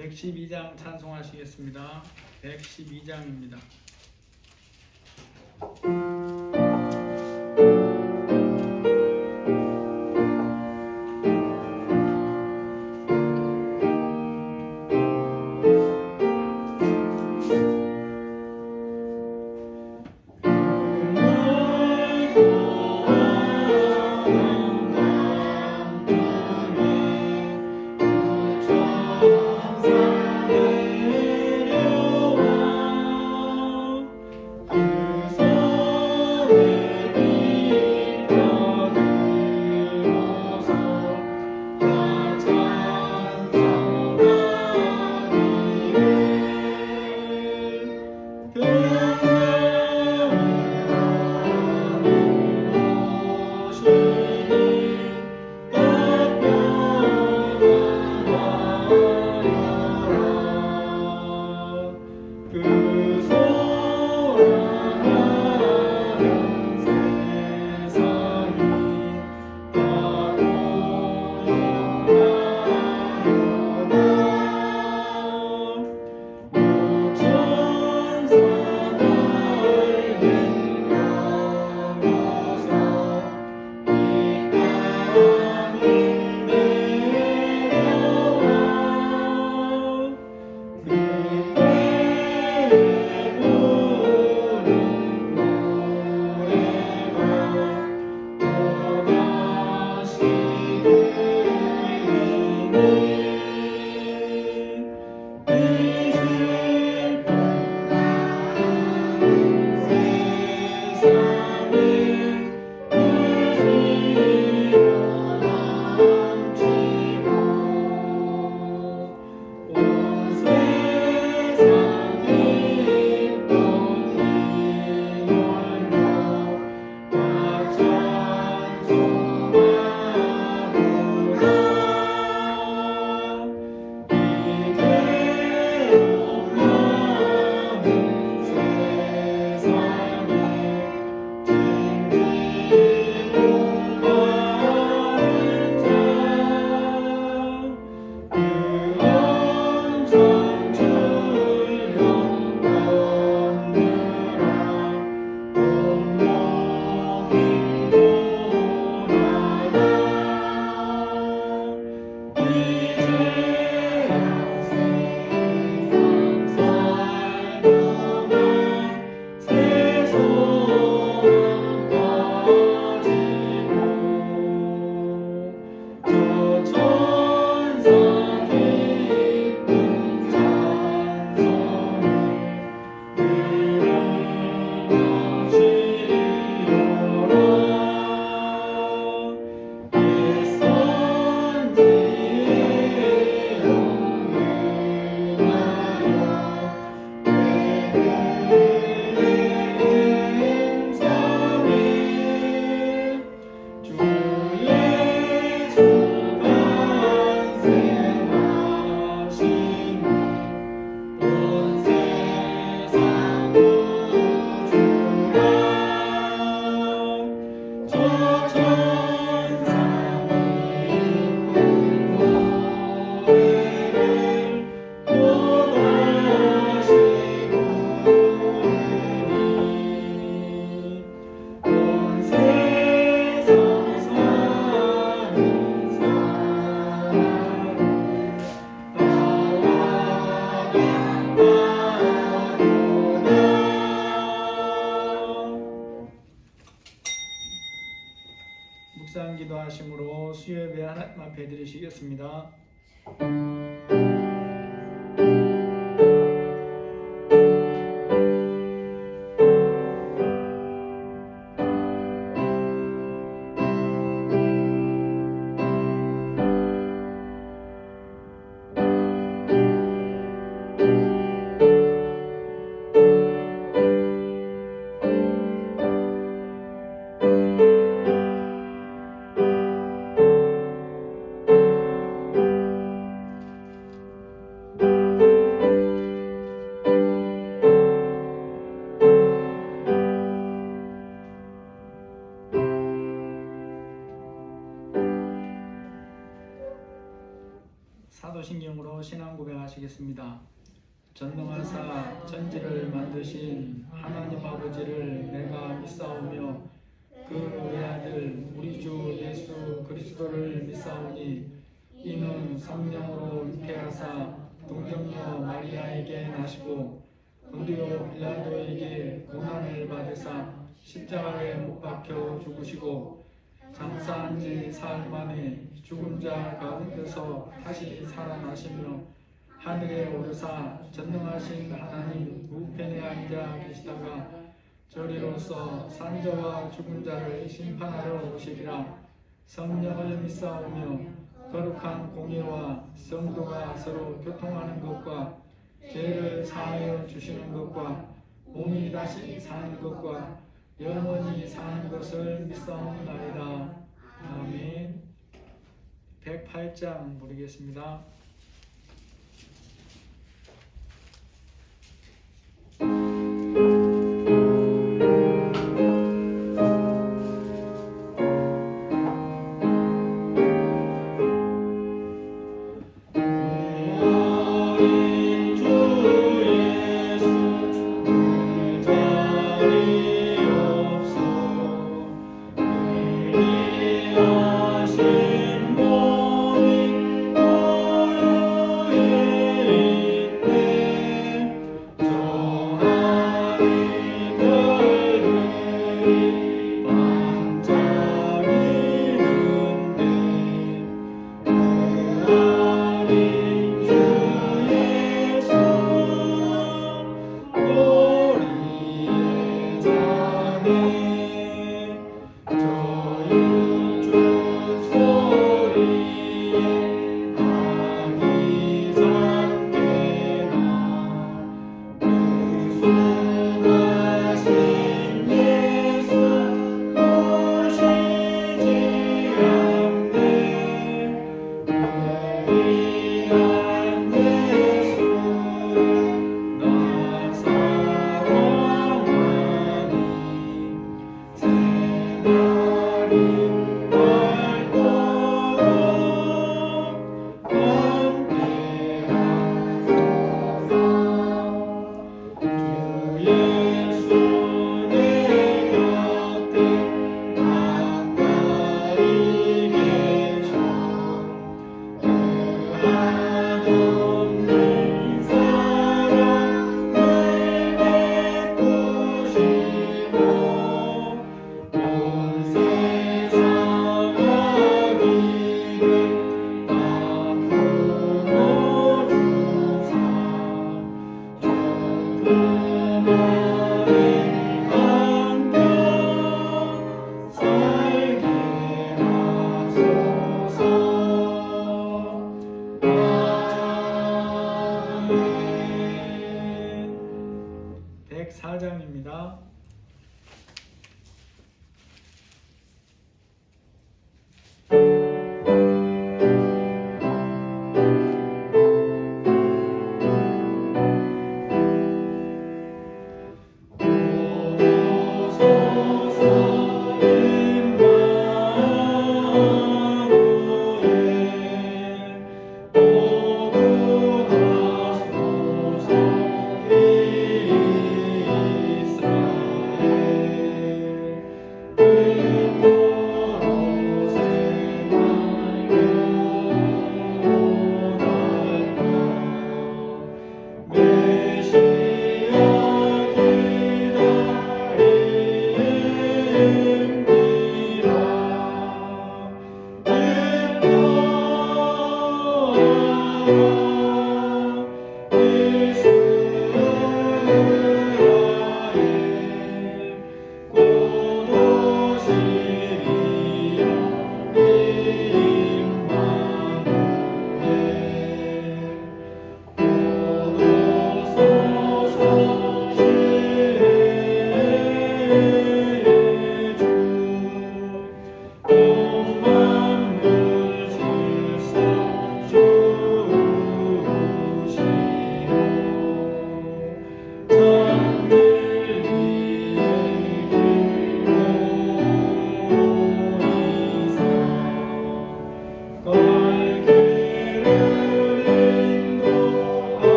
112장 찬송하시겠습니다. 112장입니다. 묵상 기도하심으로 수요예배 하나님 앞에 드리시겠습니다. 사도신경으로 신앙 고백하시겠습니다. 전능하사 천지를 만드신 하나님 아버지를 내가 믿사오며 그 외아들 우리 주 예수 그리스도를 믿사오니 이는 성령으로 잉태하사 동정녀 마리아에게 나시고 본디오 빌라도에게 고난을 받으사 십자가에 못 박혀 죽으시고 장사한 지 사흘 만에 죽은 자 가운데서 다시 살아나시며 하늘에 오르사 전능하신 하나님 우편에 앉아 계시다가 저리로서 산자와 죽은 자를 심판하러 오시리라. 성령을 믿사오며 거룩한 공예와 성도가 서로 교통하는 것과 죄를 사하여 주시는 것과 몸이 다시 사는 것과 영원히 사는 것을 믿사옵나이다. 아멘. 108장 부르겠습니다. 하신 몸이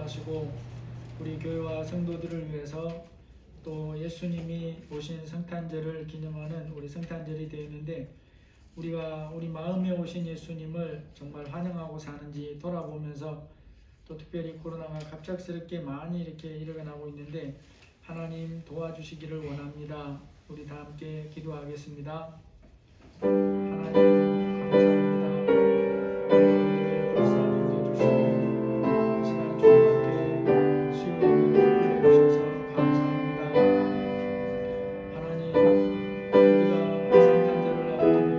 기도하시고 우리 교회와 성도들을 위해서 또 예수님이 오신 성탄절을 기념하는 우리 성탄절이 되었는데 우리가 우리 마음에 오신 예수님을 정말 환영하고 사는지 돌아보면서 또 특별히 코로나가 갑작스럽게 많이 이렇게 일어나고 있는데 하나님 도와주시기를 원합니다. 우리 다 함께 기도하겠습니다. 하나님 감사합니다. 우리를 불쌍히 여겨주시고 이 시간 주님께 수요 예배로 불러주셔서 감사합니다. 하나님 우리가 성탄절을 앞두고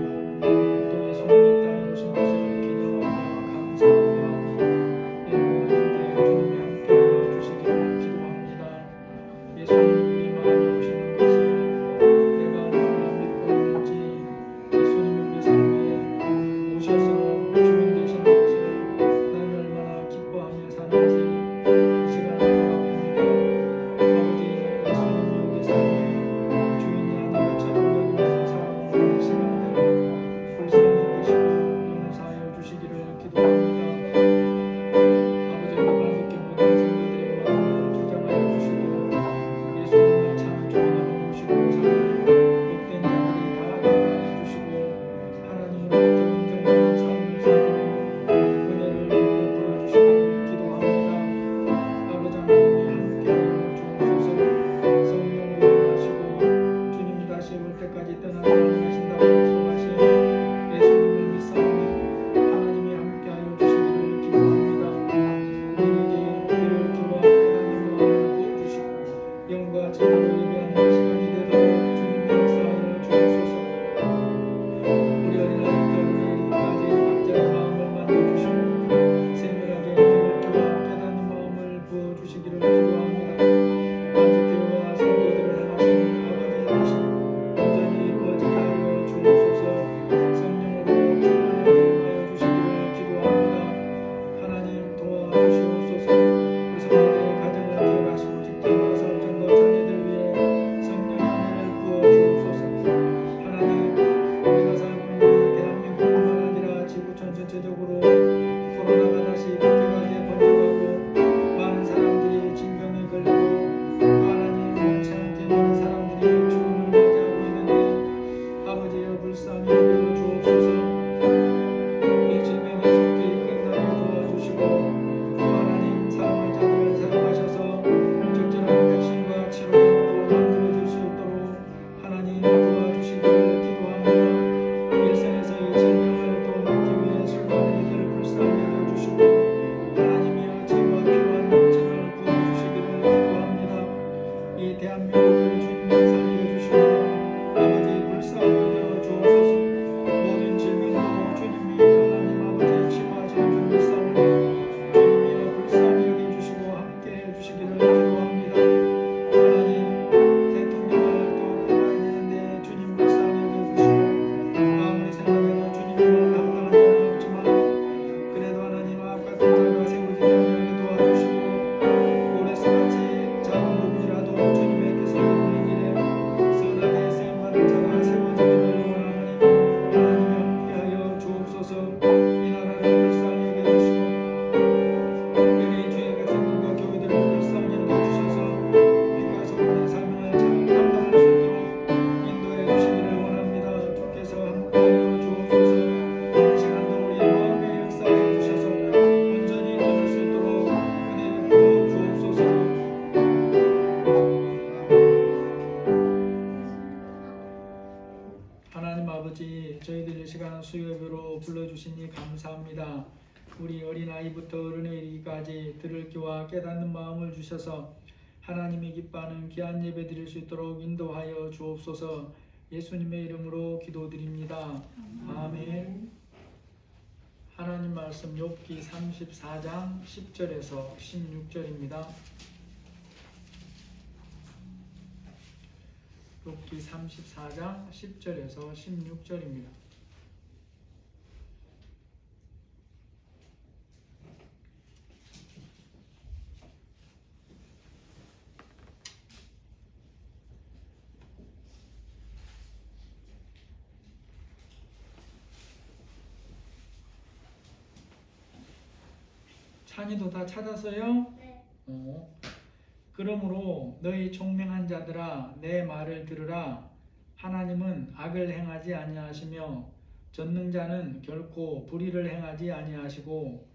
또 예수님이 땅에 오신 것을 기념하며 감사하며 예배하는데 주님이 함께하여 주시기를 기도합니다. 예수님이 우리 마음에 오시는 것을 내가 얼마나 믿고 있는지 예수님이 우리 삶에 오셔서 주인 되시는 것을 나는 얼마나 기뻐하며 사는지 이 시간을 돌아봅니다. 아버지 예수님이 우리 삶에 주인이 아닌 것처럼 여기면서 살아오는 시간들을 불쌍히 계시고 용서하여 주시기를 기도합니다. 아버지 말밖에 모든 성도들의 마음을 조장하여 주시고 예수님을 참 주인으로 모시고 사는 복된 자들이 다 되게 하여 주시고 하나님으로부터 인정받는 삶을 살기로 은혜를 베풀어 주시기를 기도합니다. 아버지 하나님이 함께하여 주옵소서. 성령으로 임하시고 주님이 다시 올 때까지 떠나지 않으신다고 약속하신 예수님을 믿사오니 하나님이 함께하여 주시기를 기도합니다. 우리에게 귀를 기와 깨닫는 마음을 부어주시고 영과 진리로 예배하는 시간이 되도록 주님이 역사하여 주옵소서. 우리 어린아이들 이리까지 각자의 마음을 만져주시고 세밀하게 귀를 기와 깨닫는 마음을 부어주시기를 기도합니다. 안식교회와 성도들을 향하신 아버지의 뜻이 온전히 이루어지게 하여 주옵소서. 성령으로 충만하게 임하여 주시기를 기도합니다. 하나님 도와주시옵소서. 우리 성도들의 가정을 기억하시고 직장과 사업장과 자녀들 위해 성령의 은혜를 부어주옵소서. 하나님 우리가 살고 있는 대한민국뿐만 아니라 지구촌 전체적으로 코로나가 다시 국제화돼 번져가고 많은 사람들이 질병에 걸리고 하나님 원치 않게 많은 사람들이 죽음을 맞이하고 있는데 아버지여 불쌍히 여겨 주옵소서. 이 질병이 속히 끝나게 도와주시고 또 하나님 사랑할 자들을 사용하셔서 적절한 백신과 치료약도 만들어질 수 있도록 하나님 도와주시기를 기도합니다. 일선에서 이 질병을 또 막기 위해 수고하는 이들을 불쌍히 여겨주시고 하나님이여 지혜와 필요한 영체를 부어주시기를 기도합니다. 이 대한민국을 주님이 살려주시고 아버지 불쌍히 여겨 주옵소서. 모든 질병도 주님이 하나님 아버지 치료하시는 줄 믿사오니 주님이여 불쌍히 여겨주시고 함께해 주시기를 기도합니다. 하나님 대통령을 또 뽑아야 되는데 주님 불쌍히 여겨주시고 아무리 생각해도 주님을 감당할 자는 없지만 그래도 하나님 앞 같은 자가 세워지지 않게 도와주시고 고레스같이 작은 부분이라도 주님의 뜻을 이루는 일에 선하게 쓰임받을 자가 세워지기를 원하노니 하나님이 함께하여 주옵소서. 이 나라를 불쌍히 여겨주시고 특별히 주의 백성들과 교회들을 불쌍히 여겨주셔서 빛과 소금의 사명을 잘 감당할 수 있도록 인도해 주시기를 원합니다. 주께서 함께하여 주옵소서. 이 시간도 우리의 마음에 역사해 주셔서 온전히 들을 수 있도록 은혜 베풀어 주옵소서. 하나님 아버지 저희들 이 시간 수요예배로 불러주시니 감사합니다. 우리 어린아이부터 어른에 이르기까지 들을 귀와 깨닫는 마음을 주셔서 하나님이 기뻐하는 귀한 예배 드릴 수 있도록 인도하여 주옵소서. 예수님의 이름으로 기도드립니다. 아멘. 하나님 말씀 욥기 34장 10절에서 16절입니다. 욥기 34장 10절에서 16절입니다. 찬이도 다 찾았어요? 네. 그러므로 너희 총명한 자들아 내 말을 들으라. 하나님은 악을 행하지 아니하시며 전능자는 결코 불의를 행하지 아니하시고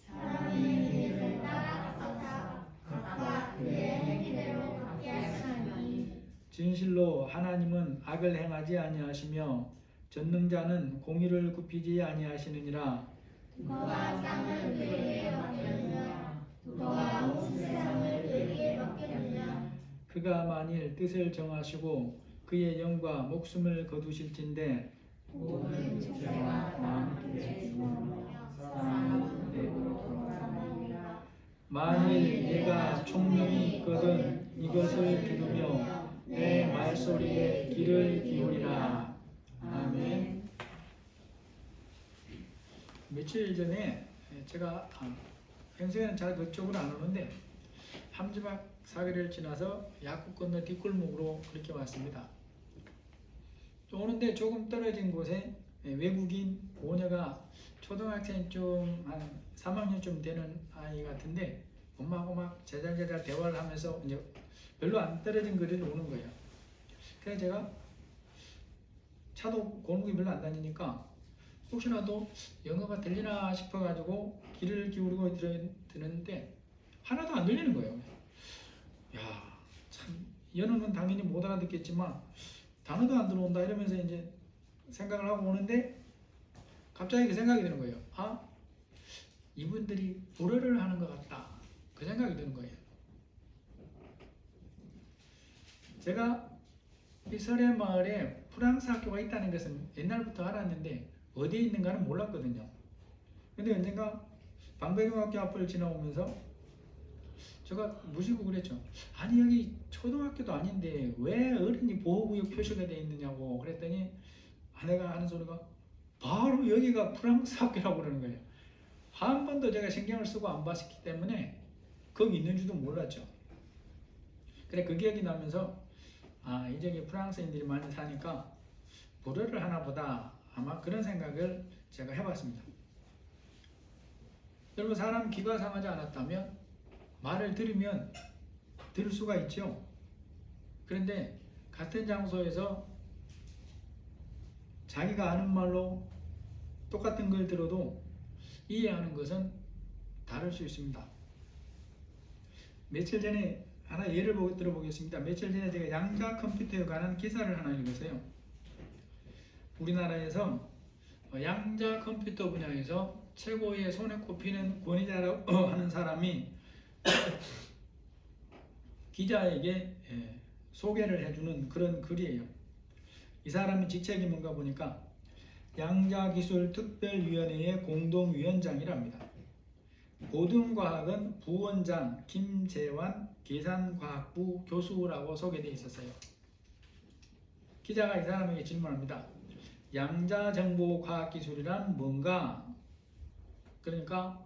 사람이 그를 따라가사 각각 그의 행위대로 받게 하시나니 진실로 하나님은 악을 행하지 아니하시며 전능자는 공의를 굽히지 아니하시느니라. 누가 땅을 그에게 맡겼느냐 누가 온 세상을 그에게 맡겼느냐 그가 만일 뜻을 정하시고 그의 영과 목숨을 거두실진데 모든 죄가 다 함께 죽으며 사람은 그대로 돌아가느니라. 만일 내가 총명이 있거든 이것을 들으며 내 말소리에 귀를 기울이라. 아멘. 며칠 전에 제가 평소에는 잘 그쪽으로 안 오는데 함지박 사거리를 지나서 약국 건너 뒷골목으로 그렇게 왔습니다. 또 오는데 조금 떨어진 곳에 외국인 모녀가 초등학생쯤 한 3학년쯤 되는 아이 같은데 엄마하고 막 제잘제잘 대화를 하면서 이제 별로 안 떨어진 거리를 오는 거예요. 그래서 제가 차도 골목이 별로 안 다니니까 혹시라도 영어가 들리나 싶어가지고 귀를 기울이고 들었는데 하나도 안 들리는 거예요. 야, 참 연어는 당연히 못 알아듣겠지만 단어도 안 들어온다 이러면서 이제 생각을 하고 오는데 갑자기 그 생각이 드는 거예요. 아, 이분들이 불어를 하는 것 같다. 그 생각이 드는 거예요. 제가 이 설해 마을에 프랑스 학교가 있다는 것은 옛날부터 알았는데 어디에 있는가는 몰랐거든요. 근데 언젠가 방배동학교 앞을 지나오면서 제가 무시고 그랬죠. 아니 여기 초등학교도 아닌데 왜 어린이 보호구역 표시가 되어 있느냐고 그랬더니 아내가 하는 소리가 바로 여기가 프랑스 학교라고 그러는 거예요. 한 번도 제가 신경을 쓰고 안 봤기 때문에 거기 있는 줄도 몰랐죠. 그래 그 기억이 나면서 아 이제 프랑스인들이 많이 사니까 불어를 하나 보다 아마 그런 생각을 제가 해봤습니다. 여러분 사람 귀가 상하지 않았다면 말을 들으면 들을 수가 있죠. 그런데 같은 장소에서 자기가 아는 말로 똑같은 걸 들어도 이해하는 것은 다를 수 있습니다. 며칠 전에 하나 예를 들어보겠습니다. 며칠 전에 제가 양자 컴퓨터에 관한 기사를 하나 읽었어요. 우리나라에서 양자 컴퓨터 분야에서 최고의 손에 꼽히는 권위자라고 하는 사람이 기자에게 소개를 해주는 그런 글이에요. 이 사람의 직책이 뭔가 보니까 양자기술특별위원회의 공동위원장이랍니다. 고등과학은 부원장 김재환 계산과학부 교수라고 소개되어 있었어요. 기자가 이 사람에게 질문합니다. 양자정보과학기술이란 뭔가? 그러니까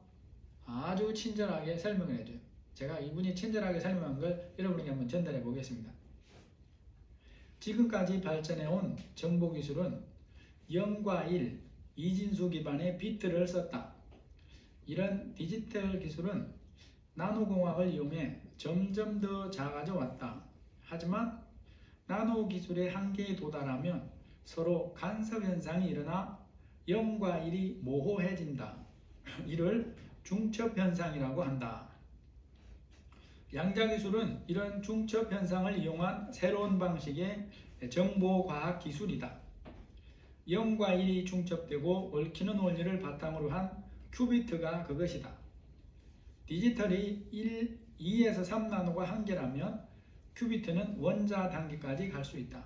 아주 친절하게 설명을 해줘요. 제가 이분이 친절하게 설명한 걸 여러분에게 한번 전달해 보겠습니다. 지금까지 발전해온 정보기술은 0과 1, 이진수 기반의 비트를 썼다. 이런 디지털 기술은 나노공학을 이용해 점점 더 작아져 왔다. 하지만 나노 기술의 한계에 도달하면 서로 간섭 현상이 일어나 0과 1이 모호해진다. 이를 중첩 현상이라고 한다. 양자기술은 이런 중첩 현상을 이용한 새로운 방식의 정보과학 기술이다. 0과 1이 중첩되고 얽히는 원리를 바탕으로 한 큐비트가 그것이다. 디지털이 2에서 3나노가 한계라면 큐비트는 원자 단계까지 갈 수 있다.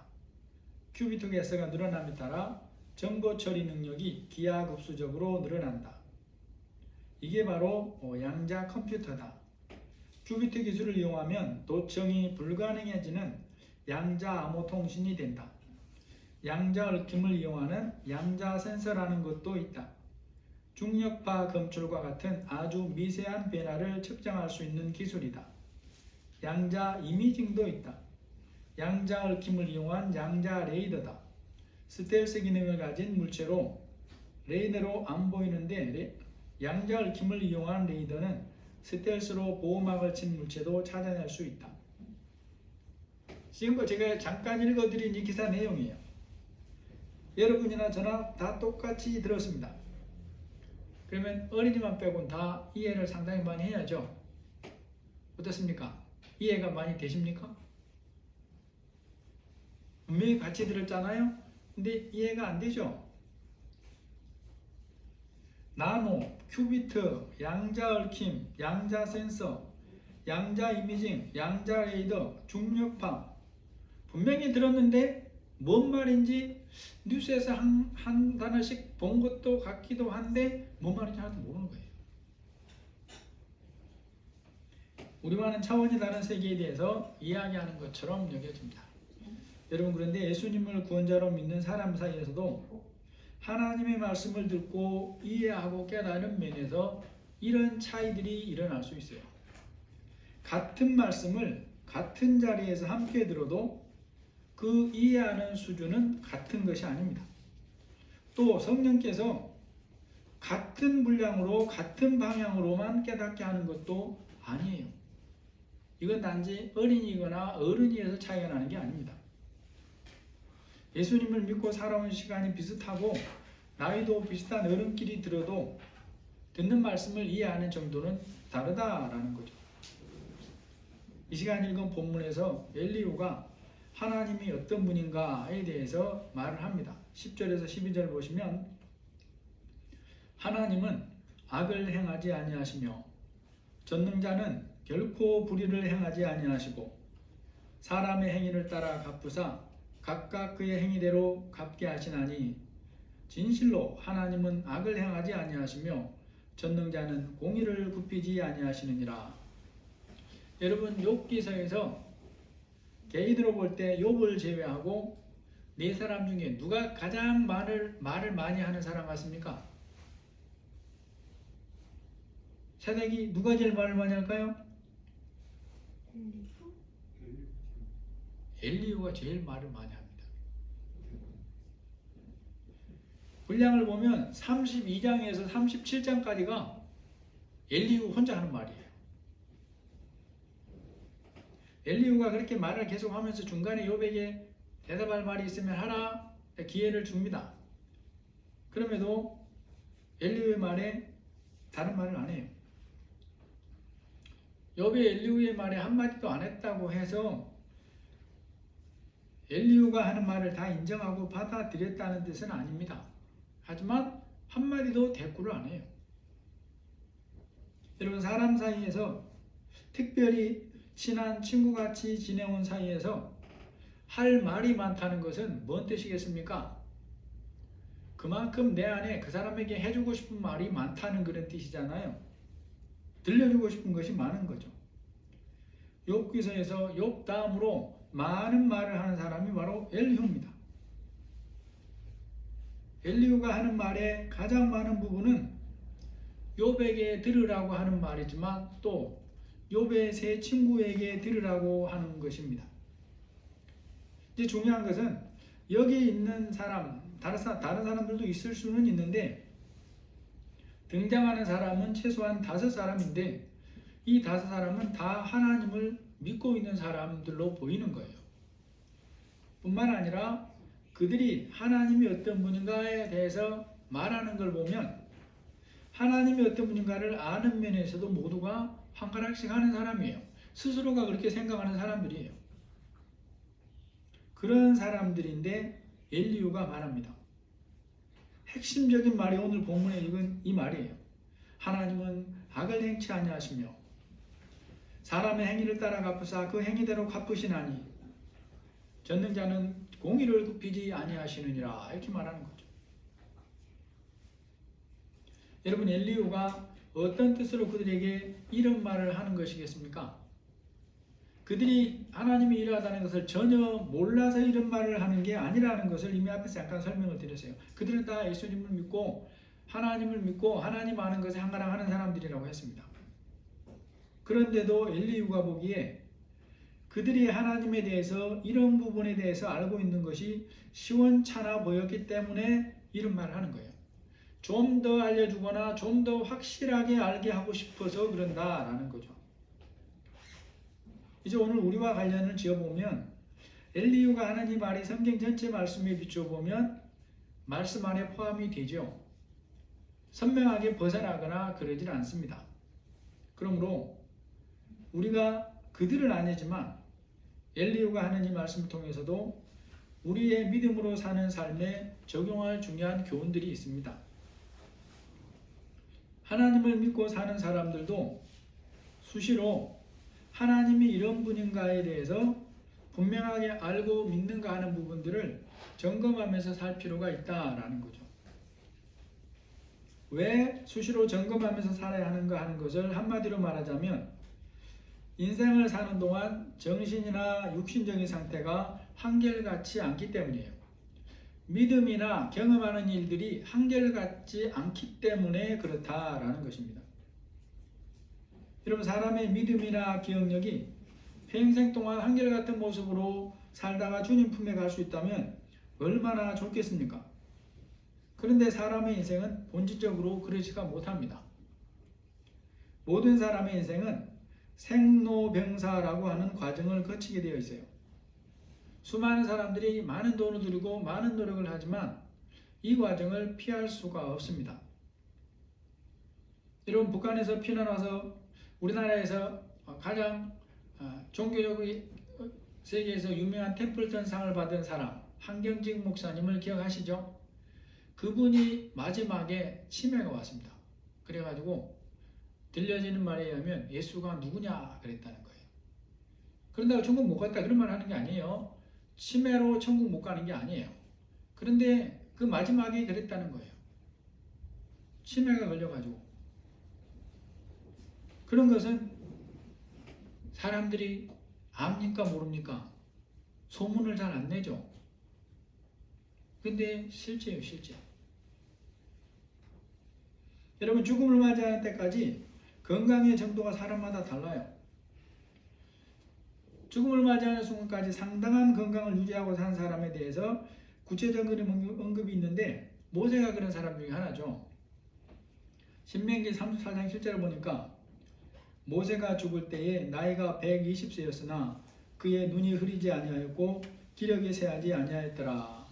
큐비트 개수가 늘어남에 따라 정보 처리 능력이 기하급수적으로 늘어난다. 이게 바로 양자 컴퓨터다. 큐비트 기술을 이용하면 도청이 불가능해지는 양자 암호 통신이 된다. 양자 얽힘을 이용하는 양자 센서라는 것도 있다. 중력파 검출과 같은 아주 미세한 변화를 측정할 수 있는 기술이다. 양자 이미징도 있다. 양자 얽힘을 이용한 양자 레이더다. 스텔스 기능을 가진 물체로 레이더로 안 보이는데 양자 얽힘을 이용한 레이더는 스텔스로 보호막을 친 물체도 찾아낼 수 있다. 지금 제가 잠깐 읽어드린 이 기사 내용이에요. 여러분이나 저나 다 똑같이 들었습니다. 그러면 어린이만 빼고는 다 이해를 상당히 많이 해야죠. 어떻습니까? 이해가 많이 되십니까? 분명히 같이 들었잖아요. 근데 이해가 안 되죠. 나노, 큐비트, 양자 얽힘, 양자 센서, 양자 이미징, 양자 레이더, 중력파 분명히 들었는데 뭔 말인지 뉴스에서 한 단어씩 본 것도 같기도 한데 뭔 말인지 하나도 모르는 거예요. 우리와는 차원이 다른 세계에 대해서 이야기하는 것처럼 여겨집니다. 여러분, 그런데 예수님을 구원자로 믿는 사람 사이에서도 하나님의 말씀을 듣고 이해하고 깨달은 면에서 이런 차이들이 일어날 수 있어요. 같은 말씀을 같은 자리에서 함께 들어도 그 이해하는 수준은 같은 것이 아닙니다. 또 성령께서 같은 분량으로 같은 방향으로만 깨닫게 하는 것도 아니에요. 이건 단지 어린이거나 어른이어서 차이가 나는 게 아닙니다. 예수님을 믿고 살아온 시간이 비슷하고 나이도 비슷한 어른끼리 들어도 듣는 말씀을 이해하는 정도는 다르다라는 거죠. 이 시간 읽은 본문에서 엘리후가 하나님이 어떤 분인가에 대해서 말을 합니다. 10절에서 12절 보시면 하나님은 악을 행하지 아니하시며 전능자는 결코 불의를 행하지 아니하시고 사람의 행위를 따라 갚으사 각각 그의 행위대로 갚게 하시나니 진실로 하나님은 악을 행하지 아니하시며 전능자는 공의를 굽히지 아니하시느니라. 여러분, 욥기서에서 개인으로 볼 때 욥을 제외하고 네 사람 중에 누가 가장 말을 많이 하는 사람 같습니까? 새내기 누가 제일 말을 많이 할까요? 엘리후가 제일 말을 많이 합니다. 분량을 보면 32장에서 37장까지가 엘리후 혼자 하는 말이에요. 엘리후가 그렇게 말을 계속하면서 중간에 욥에게 대답할 말이 있으면 하라 기회를 줍니다. 그럼에도 엘리후의 말에 다른 말을 안 해요. 욥이 엘리후의 말에 한마디도 안 했다고 해서 엘리후가 하는 말을 다 인정하고 받아들였다는 뜻은 아닙니다. 하지만 한마디도 대꾸를 안 해요. 여러분, 사람 사이에서 특별히 친한 친구같이 지내온 사이에서 할 말이 많다는 것은 뭔 뜻이겠습니까? 그만큼 내 안에 그 사람에게 해주고 싶은 말이 많다는 그런 뜻이잖아요. 들려주고 싶은 것이 많은 거죠. 욥기서에서 욥 다음으로 많은 말을 하는 사람이 바로 엘리후입니다. 엘리후가 하는 말의 가장 많은 부분은 욥에게 들으라고 하는 말이지만 또 욥의 세 친구에게 들으라고 하는 것입니다. 이제 중요한 것은 여기 있는 사람, 다른 사람들도 있을 수는 있는데 등장하는 사람은 최소한 5사람인데 이 5사람은 다 하나님을 믿고 있는 사람들로 보이는 거예요. 뿐만 아니라 그들이 하나님이 어떤 분인가에 대해서 말하는 걸 보면 하나님이 어떤 분인가를 아는 면에서도 모두가 한 가락씩 하는 사람이에요. 스스로가 그렇게 생각하는 사람들이에요. 그런 사람들인데 엘리후가 말합니다. 핵심적인 말이 오늘 본문에 읽은 이 말이에요. 하나님은 악을 행치 아니하시며 사람의 행위를 따라 갚으사 그 행위대로 갚으시나니 전능자는 공의를 굽히지 아니하시느니라, 이렇게 말하는 거죠. 여러분, 엘리후가 어떤 뜻으로 그들에게 이런 말을 하는 것이겠습니까? 그들이 하나님이 이러하다는 것을 전혀 몰라서 이런 말을 하는 게 아니라는 것을 이미 앞에서 잠깐 설명을 드렸어요. 그들은 다 예수님을 믿고 하나님을 믿고 하나님 아는 것에 한가랑 하는 사람들이라고 했습니다. 그런데도 엘리후가 보기에 그들이 하나님에 대해서 이런 부분에 대해서 알고 있는 것이 시원찮아 보였기 때문에 이런 말을 하는 거예요. 좀 더 알려주거나 좀 더 확실하게 알게 하고 싶어서 그런다라는 거죠. 이제 오늘 우리와 관련을 지어보면 엘리후가 하는 이 말이 성경 전체 말씀에 비춰보면 말씀 안에 포함이 되죠. 선명하게 벗어나거나 그러질 않습니다. 그러므로 우리가 그들은 아니지만 엘리후가 하는 이 말씀을 통해서도 우리의 믿음으로 사는 삶에 적용할 중요한 교훈들이 있습니다. 하나님을 믿고 사는 사람들도 수시로 하나님이 이런 분인가에 대해서 분명하게 알고 믿는가 하는 부분들을 점검하면서 살 필요가 있다라는 거죠. 왜 수시로 점검하면서 살아야 하는가 하는 것을 한마디로 말하자면 인생을 사는 동안 정신이나 육신적인 상태가 한결같지 않기 때문이에요. 믿음이나 경험하는 일들이 한결같지 않기 때문에 그렇다라는 것입니다. 여러분, 사람의 믿음이나 기억력이 평생 동안 한결같은 모습으로 살다가 주님 품에 갈 수 있다면 얼마나 좋겠습니까? 그런데 사람의 인생은 본질적으로 그러지가 못합니다. 모든 사람의 인생은 생로병사라고 하는 과정을 거치게 되어 있어요. 수많은 사람들이 많은 돈을 들이고 많은 노력을 하지만 이 과정을 피할 수가 없습니다. 여러분, 북한에서 피난 와서 우리나라에서 가장 종교적으로 세계에서 유명한 템플턴 상을 받은 사람, 한경직 목사님을 기억하시죠? 그분이 마지막에 치매가 왔습니다. 그래가지고 들려지는 말에 의하면 예수가 누구냐 그랬다는 거예요. 그런다고 천국 못 갔다 그런 말 하는 게 아니에요. 치매로 천국 못 가는 게 아니에요. 그런데 그 마지막에 그랬다는 거예요. 치매가 걸려가지고. 그런 것은 사람들이 압니까 모릅니까? 소문을 잘 안 내죠. 근데 실제예요, 실제. 여러분, 죽음을 맞이하는 때까지 건강의 정도가 사람마다 달라요. 죽음을 맞이하는 순간까지 상당한 건강을 유지하고 산 사람에 대해서 구체적인 언급이 있는데 모세가 그런 사람 중에 하나죠. 신명기 34장 7절을 보니까 모세가 죽을 때에 나이가 120세였으나 그의 눈이 흐리지 아니하였고 기력이 쇠하지 아니하였더라.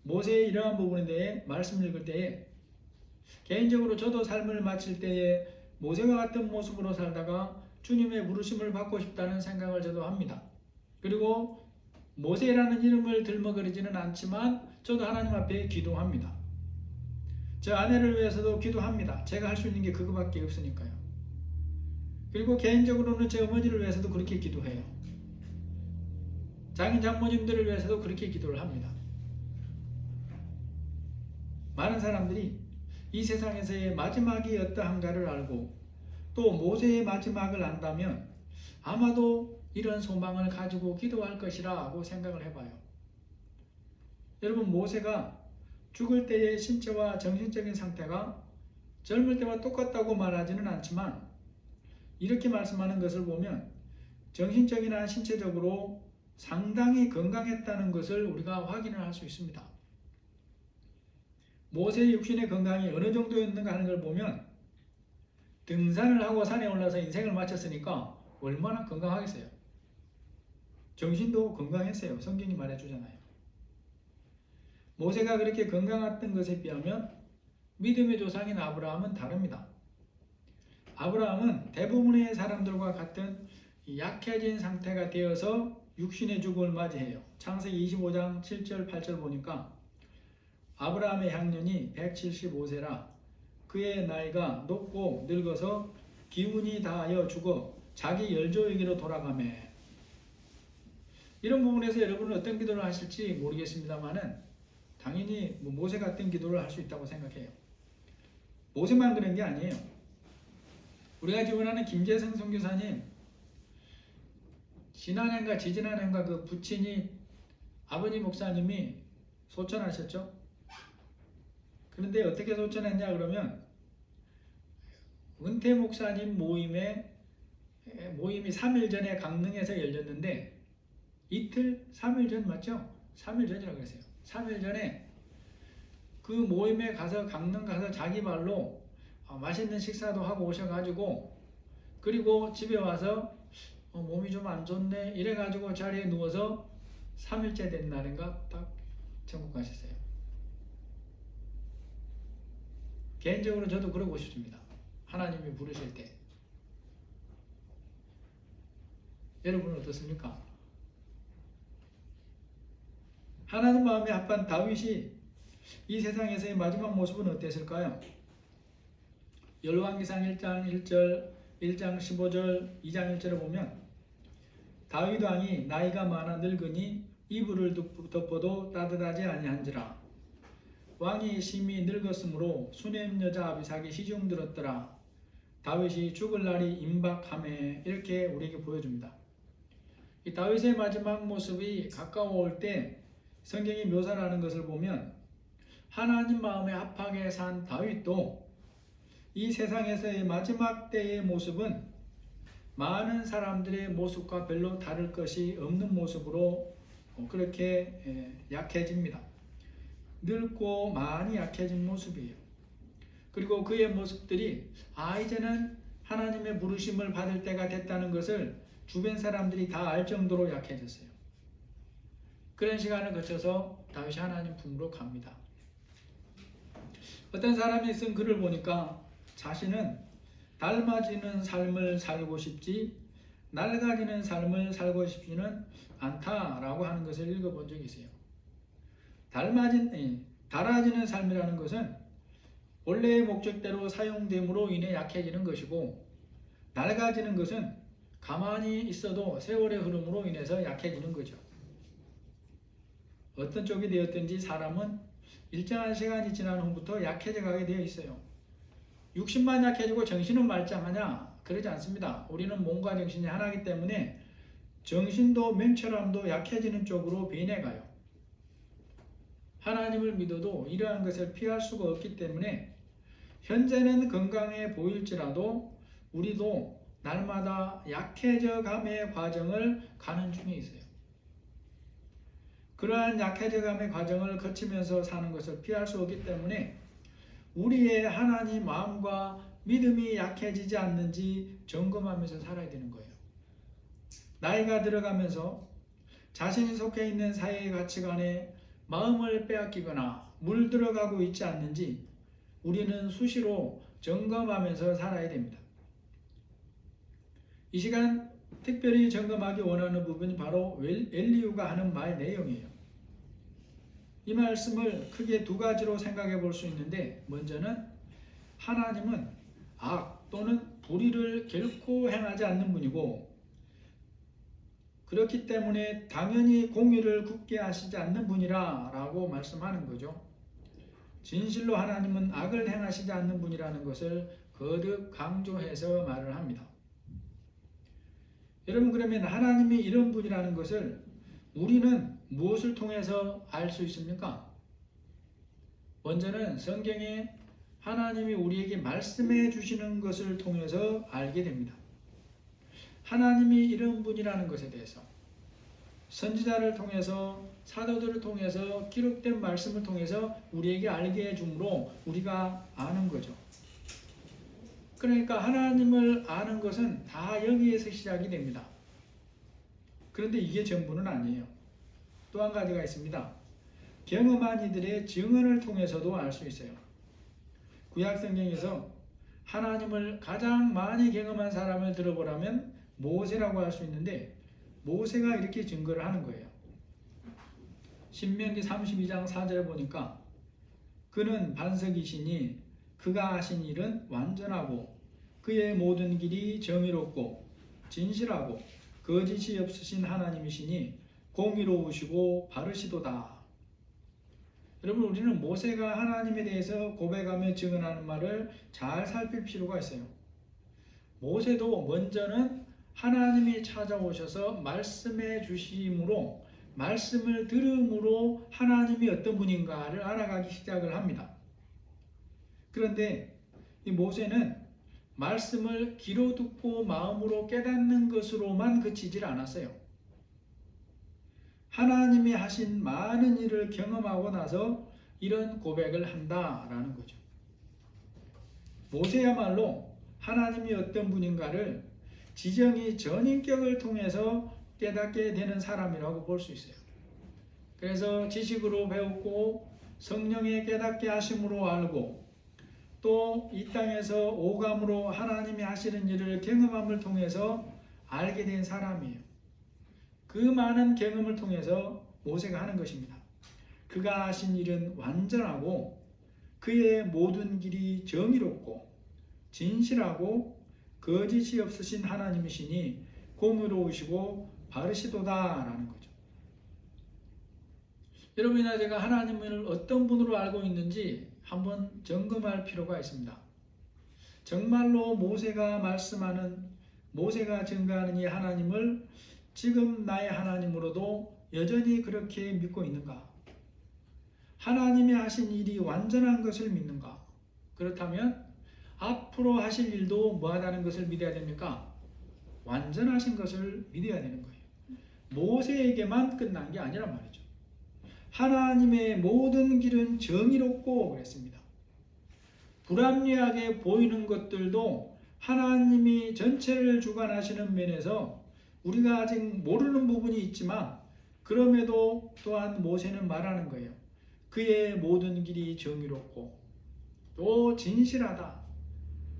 모세의 이러한 부분에 대해 말씀을 읽을 때에 개인적으로 저도 삶을 마칠 때에 모세와 같은 모습으로 살다가 주님의 부르심을 받고 싶다는 생각을 저도 합니다. 그리고 모세라는 이름을 들먹거리지는 않지만 저도 하나님 앞에 기도합니다. 저 아내를 위해서도 기도합니다. 제가 할 수 있는 게 그거밖에 없으니까요. 그리고 개인적으로는 제 어머니를 위해서도 그렇게 기도해요. 장인 장모님들을 위해서도 그렇게 기도를 합니다. 많은 사람들이 이 세상에서의 마지막이 어떠한가를 알고 또 모세의 마지막을 안다면 아마도 이런 소망을 가지고 기도할 것이라고 생각을 해봐요. 여러분, 모세가 죽을 때의 신체와 정신적인 상태가 젊을 때와 똑같다고 말하지는 않지만 이렇게 말씀하는 것을 보면 정신적이나 신체적으로 상당히 건강했다는 것을 우리가 확인을 할 수 있습니다. 모세의 육신의 건강이 어느 정도였는가 하는 걸 보면 등산을 하고 산에 올라서 인생을 마쳤으니까 얼마나 건강하겠어요. 정신도 건강했어요. 성경이 말해주잖아요. 모세가 그렇게 건강했던 것에 비하면 믿음의 조상인 아브라함은 다릅니다. 아브라함은 대부분의 사람들과 같은 약해진 상태가 되어서 육신의 죽음을 맞이해요. 창세기 25장 7절 8절 보니까 아브라함의 향년이 175세라 그의 나이가 높고 늙어서 기운이 다하여 죽어 자기 열조에게로 돌아가매. 이런 부분에서 여러분은 어떤 기도를 하실지 모르겠습니다만은 당연히 모세 같은 기도를 할 수 있다고 생각해요. 모세만 그런 게 아니에요. 우리가 지원하는 김재성 선교사님 지난해인가 지지난해인가 그 부친이 아버님 목사님이 소천하셨죠. 그런데 어떻게 소천했냐 그러면 은퇴 목사님 모임이 3일 전에 강릉에서 열렸는데 이틀 3일 전 맞죠? 3일 전이라고 그랬어요. 3일 전에 그 모임에 가서 강릉 가서 자기 발로 맛있는 식사도 하고 오셔가지고 그리고 집에 와서 몸이 좀 안 좋네 이래가지고 자리에 누워서 3일째 된 날인가 딱 천국 가셨어요. 개인적으로 저도 그러고 싶습니다. 하나님이 부르실 때. 여러분은 어떻습니까? 하나님 마음에 합한 다윗이 이 세상에서의 마지막 모습은 어땠을까요? 열왕기상 1장 1절, 1장 15절, 2장 1절을 보면 다윗 왕이 나이가 많아 늙으니 이불을 덮어도 따뜻하지 아니한지라. 왕이 심히 늙었으므로 수넴 여자 아비삭이 시중 들었더라. 다윗이 죽을 날이 임박하매 이렇게 우리에게 보여줍니다. 이 다윗의 마지막 모습이 가까워올 때 성경이 묘사를 하는 것을 보면 하나님 마음에 합하게 산 다윗도 이 세상에서의 마지막 때의 모습은 많은 사람들의 모습과 별로 다를 것이 없는 모습으로 그렇게 약해집니다. 늙고 많이 약해진 모습이에요. 그리고 그의 모습들이 이제는 하나님의 부르심을 받을 때가 됐다는 것을 주변 사람들이 다 알 정도로 약해졌어요. 그런 시간을 거쳐서 다윗이 하나님 품으로 갑니다. 어떤 사람이 쓴 글을 보니까 자신은 닮아지는 삶을 살고 싶지 낡아지는 삶을 살고 싶지는 않다라고 하는 것을 읽어본 적이 있어요. 닳아지는 삶이라는 것은 원래의 목적대로 사용됨으로 인해 약해지는 것이고 낡아지는 것은 가만히 있어도 세월의 흐름으로 인해서 약해지는 거죠. 어떤 쪽이 되었든지 사람은 일정한 시간이 지난 후부터 약해져 가게 되어 있어요. 육신만 약해지고 정신은 말짱하냐? 그러지 않습니다. 우리는 몸과 정신이 하나이기 때문에 정신도 명철함도 약해지는 쪽으로 변해가요. 하나님을 믿어도 이러한 것을 피할 수가 없기 때문에 현재는 건강해 보일지라도 우리도 날마다 약해져 감의 과정을 가는 중에 있어요. 그러한 약해져 감의 과정을 거치면서 사는 것을 피할 수 없기 때문에 우리의 하나님 마음과 믿음이 약해지지 않는지 점검하면서 살아야 되는 거예요. 나이가 들어가면서 자신이 속해 있는 사회의 가치관에 마음을 빼앗기거나 물들어가고 있지 않는지 우리는 수시로 점검하면서 살아야 됩니다. 이 시간 특별히 점검하기 원하는 부분이 바로 엘리후가 하는 말 내용이에요. 이 말씀을 크게 두 가지로 생각해 볼 수 있는데, 먼저는 하나님은 악 또는 불의를 결코 행하지 않는 분이고 그렇기 때문에 당연히 공의를 굳게 하시지 않는 분이라 라고 말씀하는 거죠. 진실로 하나님은 악을 행하시지 않는 분이라는 것을 거듭 강조해서 말을 합니다. 여러분, 그러면 하나님이 이런 분이라는 것을 우리는 무엇을 통해서 알 수 있습니까? 먼저는 성경에 하나님이 우리에게 말씀해 주시는 것을 통해서 알게 됩니다. 하나님이 이런 분이라는 것에 대해서 선지자를 통해서 사도들을 통해서 기록된 말씀을 통해서 우리에게 알게 해주므로 우리가 아는 거죠. 그러니까 하나님을 아는 것은 다 여기에서 시작이 됩니다. 그런데 이게 전부는 아니에요. 또 한 가지가 있습니다. 경험한 이들의 증언을 통해서도 알 수 있어요. 구약 성경에서 하나님을 가장 많이 경험한 사람을 들어보라면 모세라고 할 수 있는데 모세가 이렇게 증거를 하는 거예요. 신명기 32장 4절에 보니까 그는 반석이시니 그가 하신 일은 완전하고 그의 모든 길이 정의롭고 진실하고 거짓이 없으신 하나님이시니 공의로우시고 바르시도다. 여러분, 우리는 모세가 하나님에 대해서 고백하며 증언하는 말을 잘 살필 필요가 있어요. 모세도 먼저는 하나님이 찾아오셔서 말씀해 주심으로 말씀을 들음으로 하나님이 어떤 분인가를 알아가기 시작을 합니다. 그런데 이 모세는 말씀을 귀로 듣고 마음으로 깨닫는 것으로만 그치질 않았어요. 하나님이 하신 많은 일을 경험하고 나서 이런 고백을 한다라는 거죠. 모세야말로 하나님이 어떤 분인가를 지정이 전인격을 통해서 깨닫게 되는 사람이라고 볼 수 있어요. 그래서 지식으로 배웠고 성령의 깨닫게 하심으로 알고 또 이 땅에서 오감으로 하나님이 하시는 일을 경험함을 통해서 알게 된 사람이에요. 그 많은 경험을 통해서 모세가 하는 것입니다. 그가 하신 일은 완전하고 그의 모든 길이 정의롭고 진실하고 거짓이 없으신 하나님이시니 공의로우시고 바르시도다라는 거죠. 여러분이나 제가 하나님을 어떤 분으로 알고 있는지 한번 점검할 필요가 있습니다. 정말로 모세가 말씀하는, 모세가 증거하는 이 하나님을 지금 나의 하나님으로도 여전히 그렇게 믿고 있는가? 하나님이 하신 일이 완전한 것을 믿는가? 그렇다면 앞으로 하실 일도 뭐하다는 것을 믿어야 됩니까? 완전하신 것을 믿어야 되는 거예요. 모세에게만 끝난 게 아니란 말이죠. 하나님의 모든 길은 정의롭고 그랬습니다. 불합리하게 보이는 것들도 하나님이 전체를 주관하시는 면에서 우리가 아직 모르는 부분이 있지만 그럼에도 또한 모세는 말하는 거예요. 그의 모든 길이 정의롭고 또 진실하다,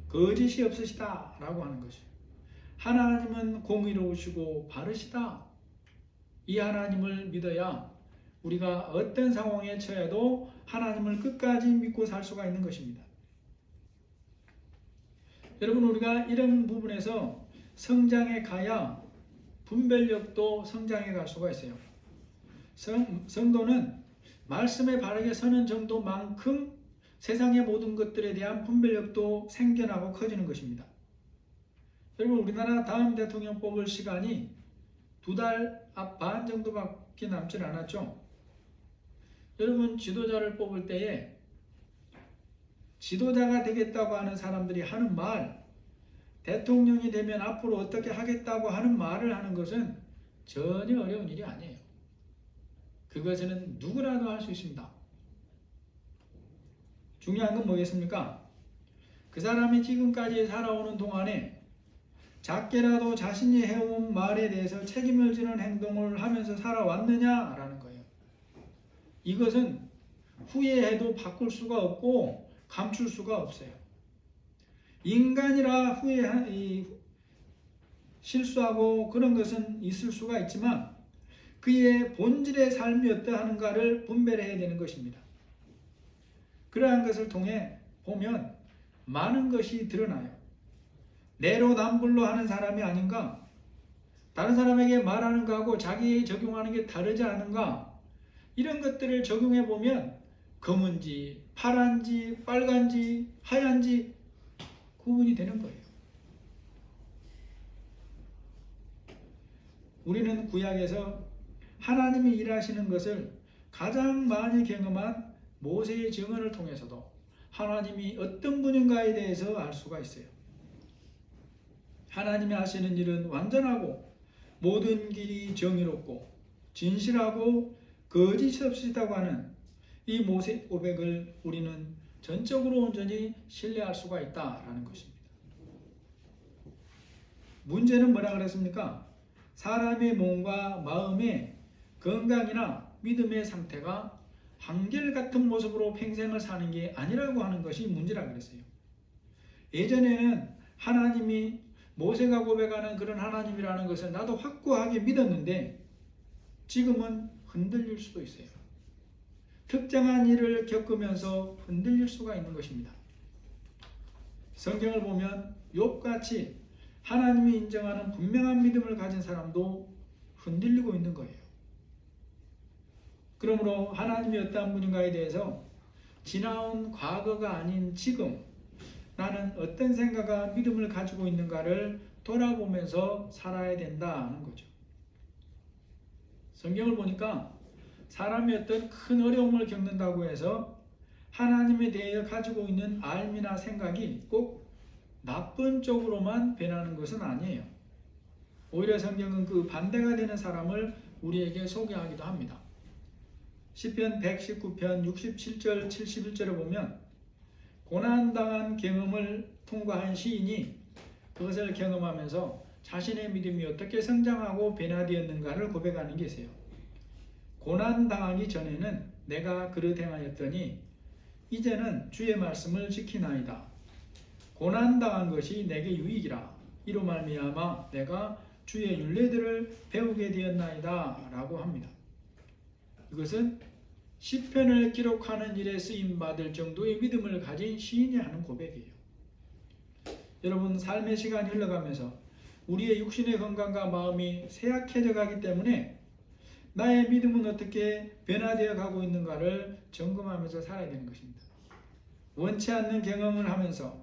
거짓이 없으시다 라고 하는 것이에요. 하나님은 공의로우시고 바르시다. 이 하나님을 믿어야 우리가 어떤 상황에 처해도 하나님을 끝까지 믿고 살 수가 있는 것입니다. 여러분, 우리가 이런 부분에서 성장해 가야 분별력도 성장해 갈 수가 있어요. 성도는 말씀에 바르게 서는 정도만큼 세상의 모든 것들에 대한 분별력도 생겨나고 커지는 것입니다. 여러분, 우리나라 다음 대통령 뽑을 시간이 2달 반 정도밖에 남질 않았죠. 여러분, 지도자를 뽑을 때에 지도자가 되겠다고 하는 사람들이 하는 말, 대통령이 되면 앞으로 어떻게 하겠다고 하는 말을 하는 것은 전혀 어려운 일이 아니에요. 그것은 누구라도 할 수 있습니다. 중요한 건 뭐겠습니까? 그 사람이 지금까지 살아오는 동안에 작게라도 자신이 해온 말에 대해서 책임을 지는 행동을 하면서 살아왔느냐라는 거예요. 이것은 후회해도 바꿀 수가 없고 감출 수가 없어요. 인간이라 실수하고 그런 것은 있을 수가 있지만 그의 본질의 삶이 어떠한가를 분별해야 되는 것입니다. 그러한 것을 통해 보면 많은 것이 드러나요. 내로남불로 하는 사람이 아닌가? 다른 사람에게 말하는 것하고 자기에게 적용하는 게 다르지 않은가? 이런 것들을 적용해 보면 검은지, 파란지, 빨간지, 하얀지 구분이 되는 거예요. 우리는 구약에서 하나님이 일하시는 것을 가장 많이 경험한 모세의 증언을 통해서도 하나님이 어떤 분인가에 대해서 알 수가 있어요. 하나님이 하시는 일은 완전하고 모든 길이 정의롭고 진실하고 거짓이 없으시다고 하는 이 모세 고백을 우리는 전적으로 온전히 신뢰할 수가 있다라는 것입니다. 문제는 뭐라 그랬습니까? 사람의 몸과 마음의 건강이나 믿음의 상태가 한결같은 모습으로 평생을 사는 게 아니라고 하는 것이 문제라고 그랬어요. 예전에는 하나님이 모세가 고백하는 그런 하나님이라는 것을 나도 확고하게 믿었는데 지금은 흔들릴 수도 있어요. 특정한 일을 겪으면서 흔들릴 수가 있는 것입니다. 성경을 보면 욥같이 하나님이 인정하는 분명한 믿음을 가진 사람도 흔들리고 있는 거예요. 그러므로 하나님이 어떠한 분인가에 대해서 지나온 과거가 아닌 지금 나는 어떤 생각과 믿음을 가지고 있는가를 돌아보면서 살아야 된다는 거죠. 성경을 보니까 사람이 어떤 큰 어려움을 겪는다고 해서 하나님에 대해 가지고 있는 알미나 생각이 꼭 나쁜 쪽으로만 변하는 것은 아니에요. 오히려 성경은 그 반대가 되는 사람을 우리에게 소개하기도 합니다. 시편 119편 67절 71절을 보면 고난당한 경험을 통과한 시인이 그것을 경험하면서 자신의 믿음이 어떻게 성장하고 변화되었는가를 고백하는 것이에요. 고난당하기 전에는 내가 그릇 행하였더니 이제는 주의 말씀을 지키나이다. 고난당한 것이 내게 유익이라. 이로 말미암아 내가 주의 율례들을 배우게 되었나이다 라고 합니다. 이것은 시편을 기록하는 일에 쓰임받을 정도의 믿음을 가진 시인이 하는 고백이에요. 여러분, 삶의 시간이 흘러가면서 우리의 육신의 건강과 마음이 쇠약해져 가기 때문에 나의 믿음은 어떻게 변화되어 가고 있는가를 점검하면서 살아야 되는 것입니다. 원치 않는 경험을 하면서,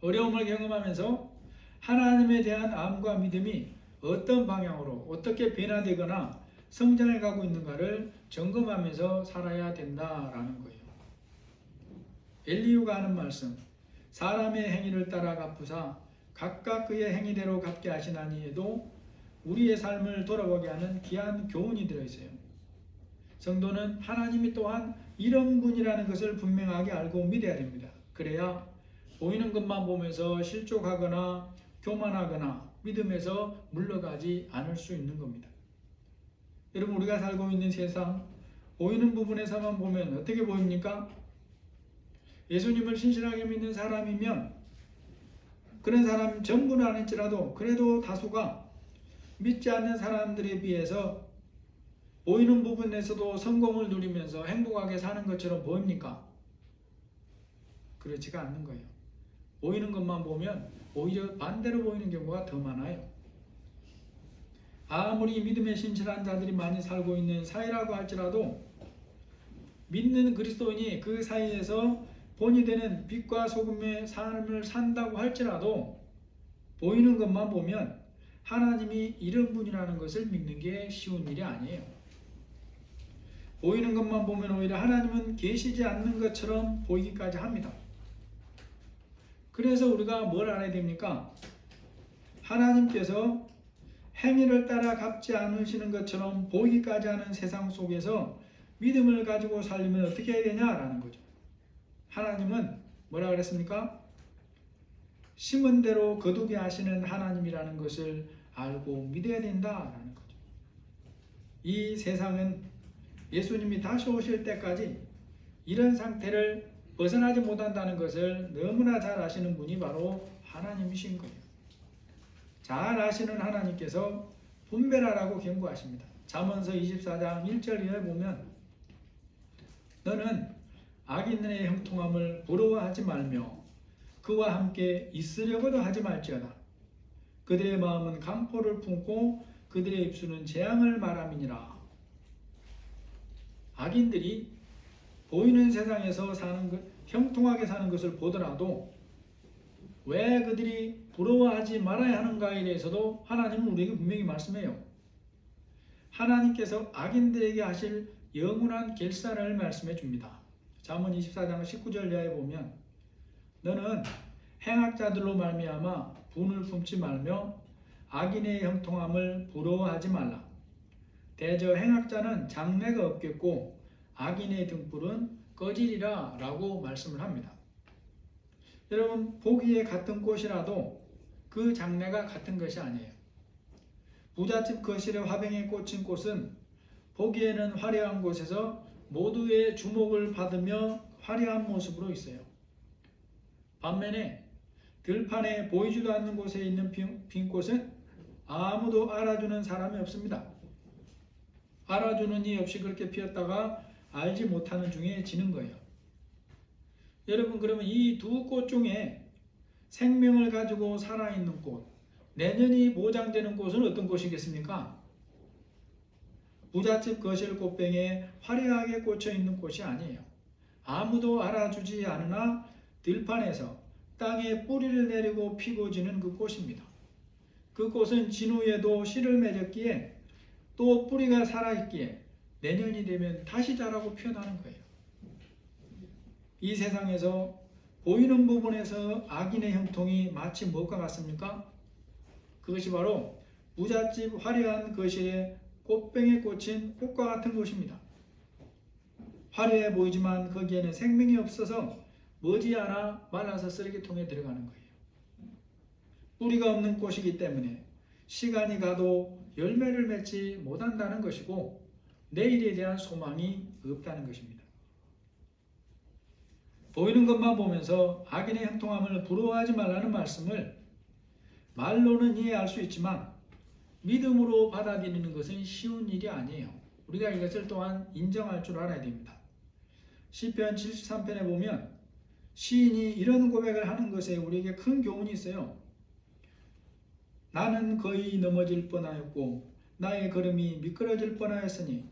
어려움을 경험하면서 하나님에 대한 암과 믿음이 어떤 방향으로 어떻게 변화되거나 성장해 가고 있는가를 점검하면서 살아야 된다라는 거예요. 엘리후가 하는 말씀, 사람의 행위를 따라 갚으사 각각 그의 행위대로 갚게 하시나니에도 우리의 삶을 돌아보게 하는 귀한 교훈이 들어있어요. 성도는 하나님이 또한 이런 분이라는 것을 분명하게 알고 믿어야 됩니다. 그래야 보이는 것만 보면서 실족하거나 교만하거나 믿음에서 물러가지 않을 수 있는 겁니다. 여러분, 우리가 살고 있는 세상 보이는 부분에서만 보면 어떻게 보입니까? 예수님을 신실하게 믿는 사람이면 그런 사람 전부는 아닐지라도 그래도 다수가 믿지 않는 사람들에 비해서 보이는 부분에서도 성공을 누리면서 행복하게 사는 것처럼 보입니까? 그렇지가 않는 거예요. 보이는 것만 보면 오히려 반대로 보이는 경우가 더 많아요. 아무리 믿음에 신실한 자들이 많이 살고 있는 사회라고 할지라도 믿는 그리스도인이 그 사이에서 본이 되는 빛과 소금의 삶을 산다고 할지라도 보이는 것만 보면 하나님이 이런 분이라는 것을 믿는 게 쉬운 일이 아니에요. 보이는 것만 보면 오히려 하나님은 계시지 않는 것처럼 보이기까지 합니다. 그래서 우리가 뭘 알아야 됩니까? 하나님께서 행위를 따라 갚지 않으시는 것처럼 보이기까지 하는 세상 속에서 믿음을 가지고 살려면 어떻게 해야 되냐라는 거죠. 하나님은 뭐라 그랬습니까? 심은 대로 거두게 하시는 하나님이라는 것을 알고 믿어야 된다라는 거죠. 이 세상은 예수님이 다시 오실 때까지 이런 상태를 벗어나지 못한다는 것을 너무나 잘 아시는 분이 바로 하나님이신 거예요. 잘 아시는 하나님께서 분별하라고 경고하십니다. 잠언서 24장 1절 이하에 보면 너는 악인의 형통함을 부러워하지 말며 그와 함께 있으려고도 하지 말지어다. 그들의 마음은 강포를 품고 그들의 입술은 재앙을 말함이니라. 악인들이 보이는 세상에서 사는 것, 형통하게 사는 것을 보더라도 왜 그들이 부러워하지 말아야 하는가에 대해서도 하나님은 우리에게 분명히 말씀해요. 하나님께서 악인들에게 하실 영원한 결산을 말씀해 줍니다. 잠언 24장 19절 이하에 보면 너는 행악자들로 말미암아 분을 품지 말며 악인의 형통함을 부러워하지 말라. 대저 행악자는 장래가 없겠고 악인의 등불은 꺼지리라 라고 말씀을 합니다. 여러분, 보기에 같은 꽃이라도 그 장래가 같은 것이 아니에요. 부잣집 거실에 화병에 꽂힌 꽃은 보기에는 화려한 곳에서 모두의 주목을 받으며 화려한 모습으로 있어요. 반면에 들판에 보이지도 않는 곳에 있는 빈 꽃은 아무도 알아주는 사람이 없습니다. 알아주는 이 없이 그렇게 피었다가 알지 못하는 중에 지는 거예요. 여러분, 그러면 이 두 꽃 중에 생명을 가지고 살아있는 꽃, 내년이 보장되는 꽃은 어떤 꽃이겠습니까? 부잣집 거실 꽃병에 화려하게 꽂혀 있는 꽃이 아니에요. 아무도 알아주지 않으나 들판에서 땅에 뿌리를 내리고 피고 지는 그 꽃입니다. 그 꽃은 진후에도 씨를 맺었기에 또 뿌리가 살아있기에 내년이 되면 다시 자라고 피어나는 거예요. 이 세상에서 보이는 부분에서 악인의 형통이 마치 무엇과 같습니까? 그것이 바로 부잣집 화려한 거실에 꽃병에 꽂힌 꽃과 같은 것입니다. 화려해 보이지만 거기에는 생명이 없어서 머지않아 말라서 쓰레기통에 들어가는 거예요. 뿌리가 없는 꽃이기 때문에 시간이 가도 열매를 맺지 못한다는 것이고 내일에 대한 소망이 없다는 것입니다. 보이는 것만 보면서 악인의 형통함을 부러워하지 말라는 말씀을 말로는 이해할 수 있지만 믿음으로 받아들이는 것은 쉬운 일이 아니에요. 우리가 이것을 또한 인정할 줄 알아야 됩니다. 시편 73편에 보면 시인이 이런 고백을 하는 것에 우리에게 큰 교훈이 있어요. 나는 거의 넘어질 뻔하였고 나의 걸음이 미끄러질 뻔하였으니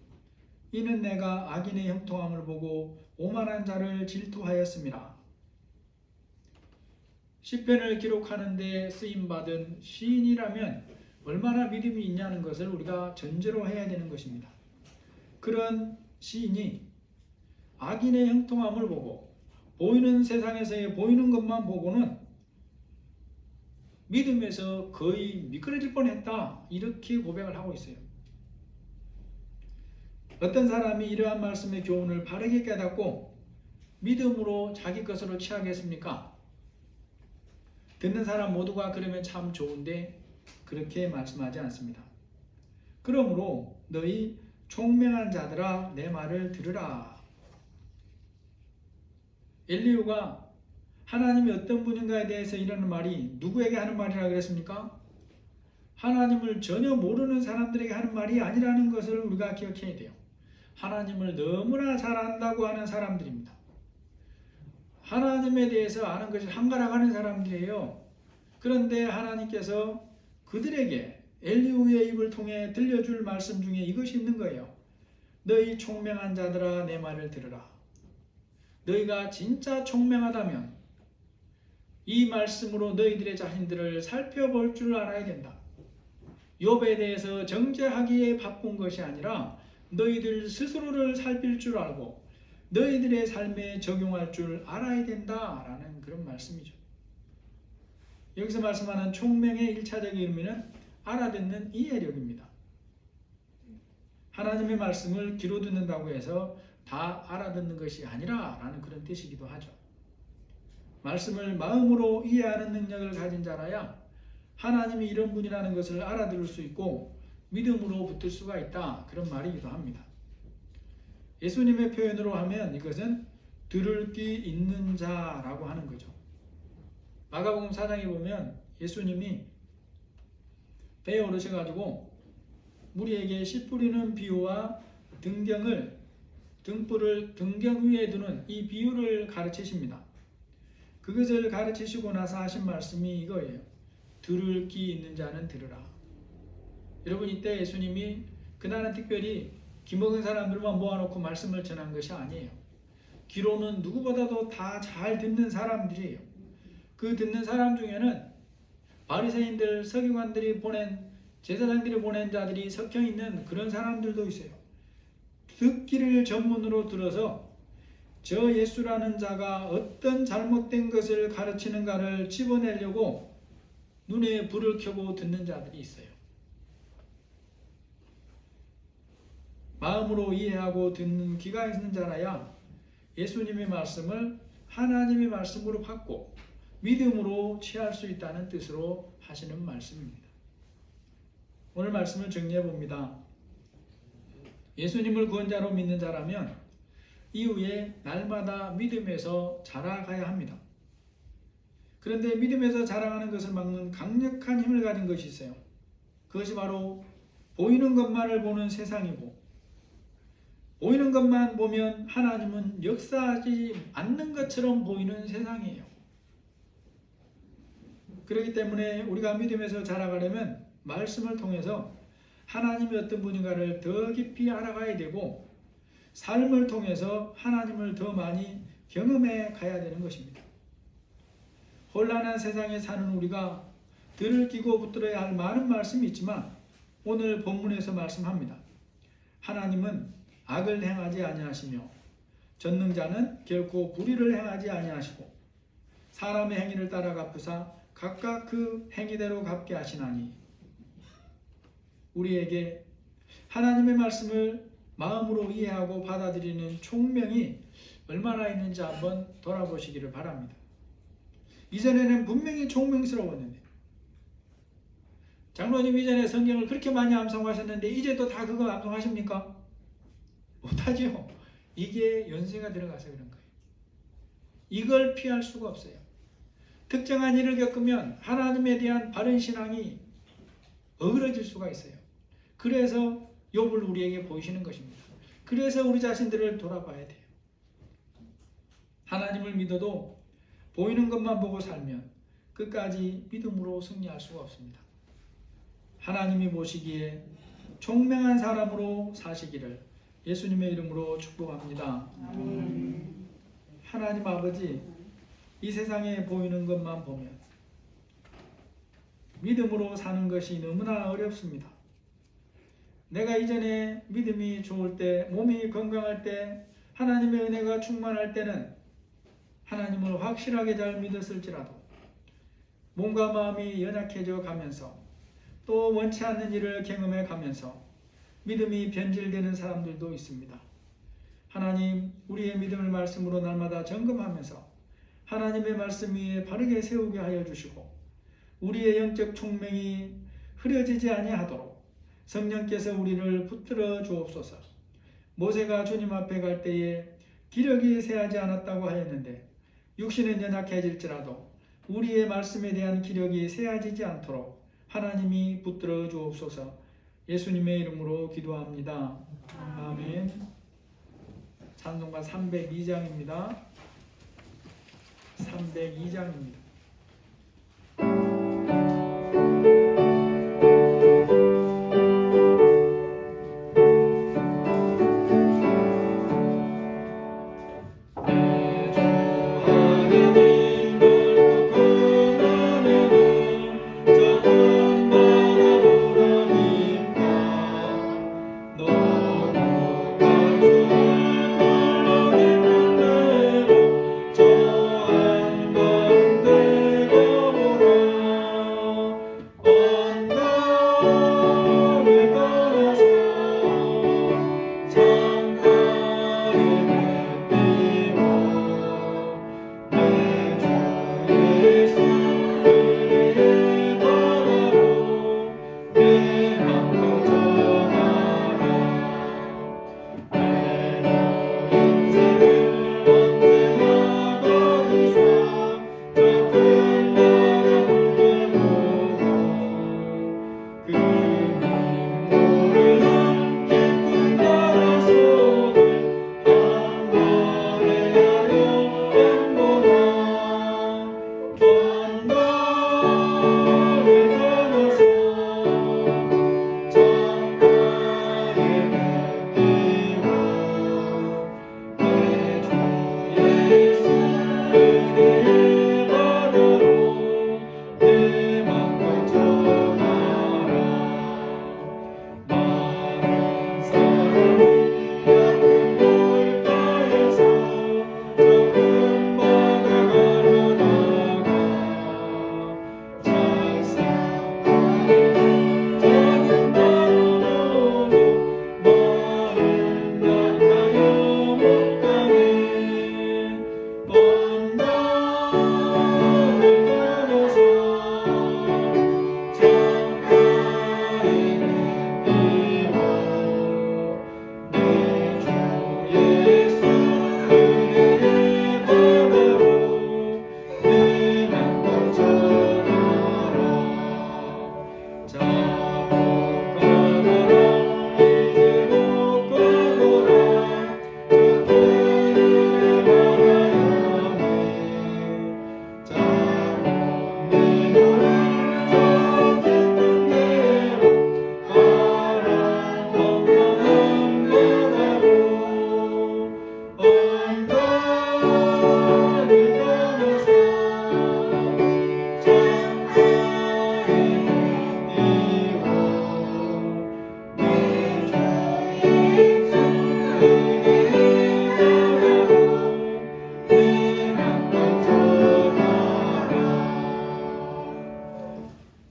이는 내가 악인의 형통함을 보고 오만한 자를 질투하였습니다. 시편을 기록하는 데 쓰임받은 시인이라면 얼마나 믿음이 있냐는 것을 우리가 전제로 해야 되는 것입니다. 그런 시인이 악인의 형통함을 보고 보이는 세상에서의 보이는 것만 보고는 믿음에서 거의 미끄러질 뻔했다 이렇게 고백을 하고 있어요. 어떤 사람이 이러한 말씀의 교훈을 바르게 깨닫고 믿음으로 자기 것으로 취하겠습니까? 듣는 사람 모두가 그러면 참 좋은데 그렇게 말씀하지 않습니다. 그러므로 너희 총명한 자들아 내 말을 들으라. 엘리후가 하나님이 어떤 분인가에 대해서 이러는 말이 누구에게 하는 말이라 그랬습니까? 하나님을 전혀 모르는 사람들에게 하는 말이 아니라는 것을 우리가 기억해야 돼요. 하나님을 너무나 잘 안다고 하는 사람들입니다. 하나님에 대해서 아는 것이 한가락하는 사람들이에요. 그런데 하나님께서 그들에게 엘리후의 입을 통해 들려줄 말씀 중에 이것이 있는 거예요. 너희 총명한 자들아 내 말을 들으라. 너희가 진짜 총명하다면 이 말씀으로 너희들의 자신들을 살펴볼 줄 알아야 된다. 욥에 대해서 정죄하기에 바쁜 것이 아니라 너희들 스스로를 살필 줄 알고 너희들의 삶에 적용할 줄 알아야 된다라는 그런 말씀이죠. 여기서 말씀하는 총명의 1차적인 의미는 알아듣는 이해력입니다. 하나님의 말씀을 귀로 듣는다고 해서 다 알아듣는 것이 아니라 라는 그런 뜻이기도 하죠. 말씀을 마음으로 이해하는 능력을 가진 자라야 하나님이 이런 분이라는 것을 알아들을 수 있고 믿음으로 붙들 수가 있다 그런 말이기도 합니다. 예수님의 표현으로 하면 이것은 들을 귀 있는 자라고 하는 거죠. 마가복음 4장에 보면 예수님이 배에 오르셔가지고 무리에게 씨 뿌리는 비유와 등불을 등경 위에 두는 이 비유를 가르치십니다. 그것을 가르치시고 나서 하신 말씀이 이거예요. 들을 귀 있는 자는 들으라. 여러분 이때 예수님이 그날은 특별히 귀 먹은 사람들만 모아놓고 말씀을 전한 것이 아니에요. 귀로는 누구보다도 다 잘 듣는 사람들이에요. 그 듣는 사람 중에는 바리새인들, 서기관들이 보낸 제사장들이 보낸 자들이 섞여 있는 그런 사람들도 있어요. 듣기를 전문으로 들어서 저 예수라는 자가 어떤 잘못된 것을 가르치는가를 집어내려고 눈에 불을 켜고 듣는 자들이 있어요. 마음으로 이해하고 듣는 귀가 있는 자라야 예수님의 말씀을 하나님의 말씀으로 받고 믿음으로 취할 수 있다는 뜻으로 하시는 말씀입니다. 오늘 말씀을 정리해 봅니다. 예수님을 구원자로 믿는 자라면 이후에 날마다 믿음에서 자라가야 합니다. 그런데 믿음에서 자라가는 것을 막는 강력한 힘을 가진 것이 있어요. 그것이 바로 보이는 것만을 보는 세상이고 보이는 것만 보면 하나님은 역사하지 않는 것처럼 보이는 세상이에요. 그렇기 때문에 우리가 믿음에서 자라가려면 말씀을 통해서 하나님이 어떤 분인가를 더 깊이 알아가야 되고 삶을 통해서 하나님을 더 많이 경험해 가야 되는 것입니다. 혼란한 세상에 사는 우리가 들을 끼고 붙들어야 할 많은 말씀이 있지만 오늘 본문에서 말씀합니다. 하나님은 악을 행하지 아니하시며 전능자는 결코 불의를 행하지 아니하시고 사람의 행위를 따라 갚으사 각각 그 행위대로 갚게 하시나니 우리에게 하나님의 말씀을 마음으로 이해하고 받아들이는 총명이 얼마나 있는지 한번 돌아보시기를 바랍니다. 이전에는 분명히 총명스러웠는데 장로님 이전에 성경을 그렇게 많이 암송하셨는데 이제 또 다 그거 암송하십니까? 못하죠. 이게 연세가 들어가서 그런 거예요. 이걸 피할 수가 없어요. 특정한 일을 겪으면 하나님에 대한 바른 신앙이 어그러질 수가 있어요. 그래서 욥을 우리에게 보이시는 것입니다. 그래서 우리 자신들을 돌아봐야 돼요. 하나님을 믿어도 보이는 것만 보고 살면 끝까지 믿음으로 승리할 수가 없습니다. 하나님이 보시기에 총명한 사람으로 사시기를 예수님의 이름으로 축복합니다. 하나님 아버지, 이 세상에 보이는 것만 보면 믿음으로 사는 것이 너무나 어렵습니다. 내가 이전에 믿음이 좋을 때, 몸이 건강할 때, 하나님의 은혜가 충만할 때는 하나님을 확실하게 잘 믿었을지라도 몸과 마음이 연약해져 가면서 또 원치 않는 일을 경험해 가면서 믿음이 변질되는 사람들도 있습니다. 하나님, 우리의 믿음을 말씀으로 날마다 점검하면서 하나님의 말씀 위에 바르게 세우게 하여 주시고 우리의 영적 총명이 흐려지지 아니하도록 성령께서 우리를 붙들어 주옵소서. 모세가 주님 앞에 갈 때에 기력이 쇠하지 않았다고 하였는데 육신은 연약해질지라도 우리의 말씀에 대한 기력이 쇠하지지 않도록 하나님이 붙들어 주옵소서. 예수님의 이름으로 기도합니다. 아멘. 찬송가 302장입니다. 302장입니다.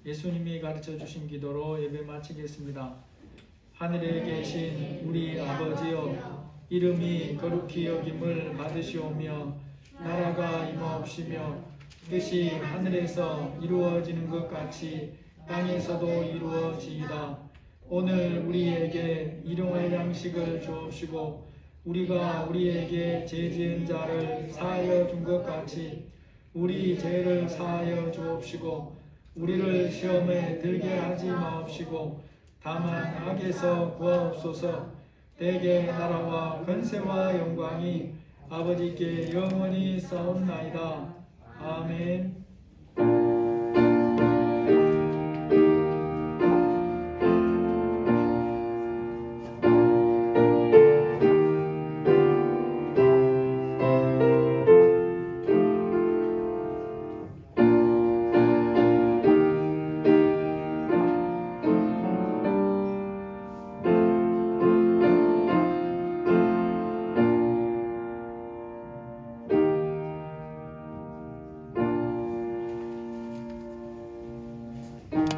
예수님이 가르쳐 주신 기도로 예배 마치겠습니다. 하늘에 계신 우리 아버지여, 이름이 거룩히 여김을 받으시오며 나라가 임하옵시며 뜻이 하늘에서 이루어지는 것 같이 땅에서도 이루어지이다. 오늘 우리에게 일용할 양식을 주옵시고 우리가 우리에게 죄 지은 자를 사하여 준 것 같이 우리 죄를 사하여 주옵시고 우리를 시험에 들게 하지 마옵시고 다만 악에서 구하옵소서. 대개 나라와 권세와 영광이 아버지께 영원히 싸움나이다. 아멘.